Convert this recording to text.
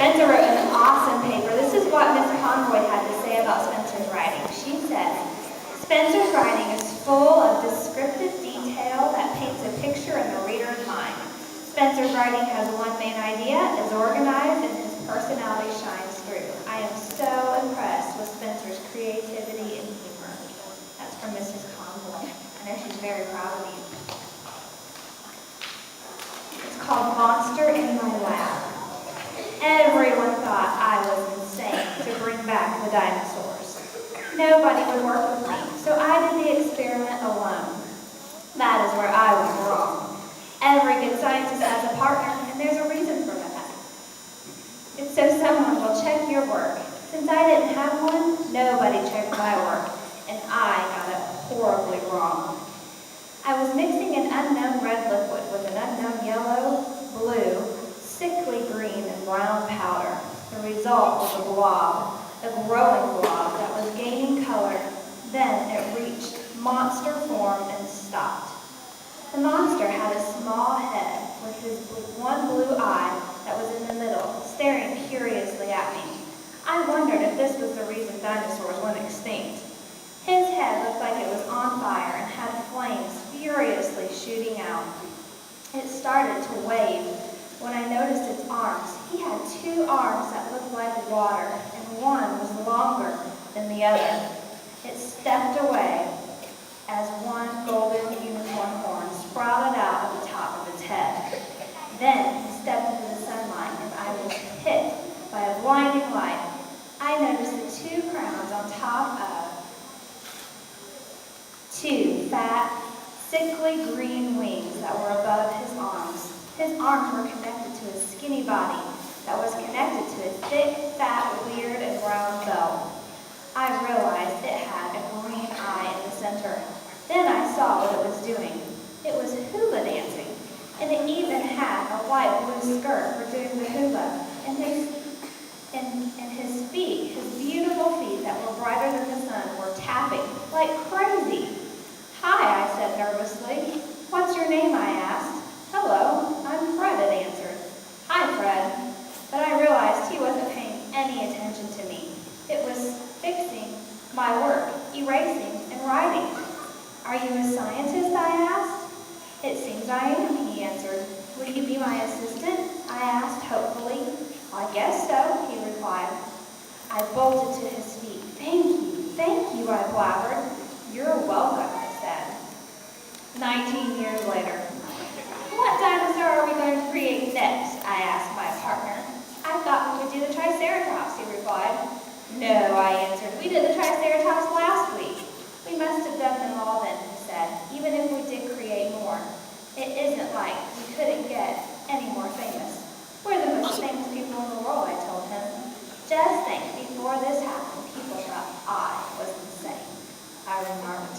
Spencer wrote an awesome paper. This is what Miss Conroy had to say about Spencer's writing. She said, Spencer's writing is full of descriptive detail that paints a picture in the reader's mind. Spencer's writing has one main idea, is organized, and his personality shines through. I am so impressed with Spencer's creativity and humor. That's from Mrs. Conroy. I know she's very proud of you. It's called Monster in My Lab. Everyone thought I was insane to bring back the dinosaurs. Nobody would work with me, so I did the experiment alone. That is where I was wrong. Every good scientist has a partner, and there's a reason for that. It's so someone will check your work. Since I didn't have one, nobody checked my work, and I got it horribly wrong. I was mixing an unknown red liquid with an unknown yellow, blue, sickly green, and brown powder. The result was a blob, a growing blob that was gaining color. Then it reached monster form and stopped. The monster had a small head with one blue eye that was in the middle, staring curiously at me. I wondered if this was the reason dinosaurs went extinct. His head looked like it was on fire and had flames furiously shooting out. It started to wave. When I noticed its arms, he had two arms that looked like water, and one was longer than the other. It stepped away as one golden unicorn horn sprouted out of the top of its head. Then he stepped into the sunlight, and I was hit by a blinding light. I noticed the two crowns on top of two fat, sickly green wings that were above his arms. His arms were connected to his skinny body that was connected to his thick, fat, weird, and brown belt. I realized it had a green eye in the center. Then I saw what it was doing. It was hula dancing, and it even had a light blue skirt for doing the hula. And his feet, his beautiful feet that were brighter than the sun, were tapping like crazy. Hi, I said nervously. What's your name, I asked. Hello, I'm Fred, it answered. Hi, Fred. But I realized he wasn't paying any attention to me. It was fixing my work, erasing, and writing. Are you a scientist, I asked. It seems I am, he answered. Will you be my assistant? I asked hopefully. I guess so, he replied. I bolted to his feet. Thank you, I blabbered. You're welcome, I said. 19 years later. What dinosaur are we going to create next? I asked my partner. I thought we would do the Triceratops, he replied. No, I answered. We did the Triceratops last week. We must have done them all then, he said, even if we did create more. It isn't like we couldn't get any more famous. We're the most famous people in the world, I told him. Just think, before this happened, people thought I was insane, I remarked.